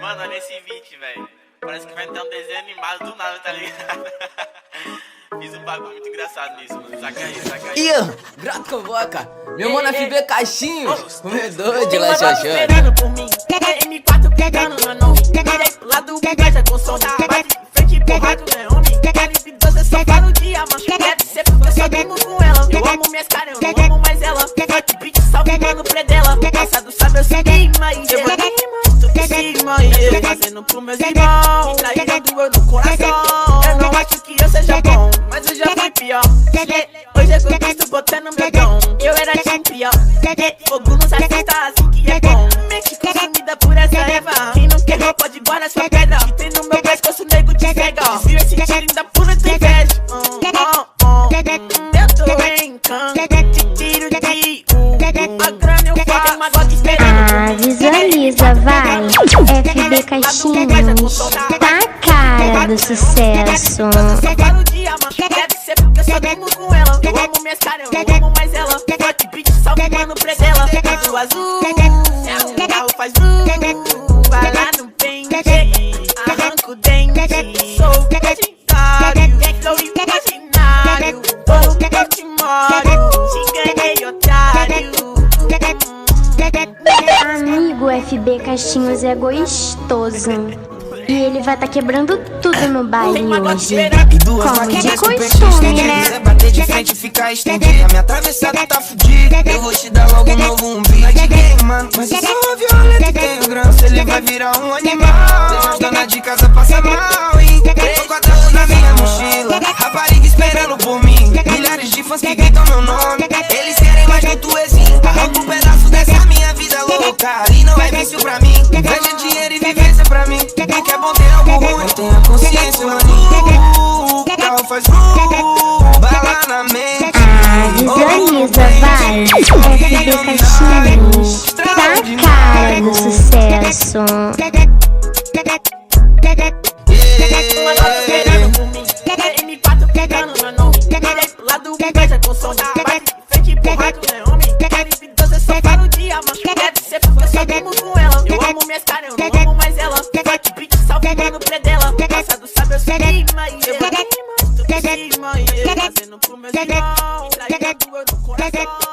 Mano, olha esse vídeo, velho. Parece que vai ter um desenho animado do nada, tá ligado? Fiz um bagulho muito engraçado nisso, mano. Saca aí, saca aí. Ih, Grato Convoca. Meu mano FB Caixinhos. O medor de lá xoxando. Esperando por mim. M4 pegando meu nome. Virei pro lado, gaja com som. Bate de frente, porrado, é homem. Calibre 12, eu só falo dia, mano. Deve ser porque eu só durmo com ela. Eu amo minhas caras, eu não amo mais ela. Fuck beat, salve, mano, predela. Passado sabe, eu sou queima e eu vou cima e eu fazendo pros meus irmãos. Traindo eu no coração. Eu não acho que eu seja bom, mas eu já fui pior. Hoje eu conquisto botando meu dom. Eu era campeão. Fogo nos assista assim que é bom. Mente consumida por essa erva. Quem não quer roupa de guarda sua pedra. Que tem no meu pescoço, nego te cega. Desvio esse tiro ainda pura tua inveja. Eu tô em canto. Tiro de a grana eu faço. Tem uma gota esperando. Visualiza, vai. FB Caixinhos. Tá a cara do sucesso. Só falo dia, mano. Deve ser porque eu só durmo com ela. Eu amo minhas caras, eu não amo mais ela. Fuck beat, salve, mano, predela. Do azul, o carro faz vai lá no pente, arranca o dente. Sou vegetário, flow imaginário. Vou que te moro, te ganhei, otário. Amigo, FB Caixinhos é gostoso. E ele vai tá quebrando tudo no baile hoje. Como de costume, né? Bater de frente e ficar estendida. Minha atravessada tá fudida. Eu vou te dar logo um novo beat de game, mano. Mas eu sou violento e tenho graça. Ele vai virar um animal. Deixa as donas de casa passar mal, hein? Tô quadrado na minha mochila. Rapariga esperando por mim. Milhares de fãs que gritam meu nome. Eles querem mais que tu exim. Arranca um pedaço dessa minha vida louca. E não é vício pra mim. Veja dinheiro e vivência pra mim. Que é bom ter algo ruim. Eu tenho a consciência, mano. O carro faz bala na mente. Visualiza, vai. FB Caixinhos. Tá a cara do sucesso. Uma nota esperando por mim. M4 pegando meu nome. Virei pro lado, gaja com som. Bate de frente, porrado, é homem. Calibre 12, eu só falo dia, mano. Deve ser porque eu só durmo com ela. Eu amo minhas caras, eu não amo mais ela. Fuck beat, salve, mano, predela. Passado sabe, eu sou queima e eu vou cima e eu fazendo pros meus irmãos. Traindo eu no coração.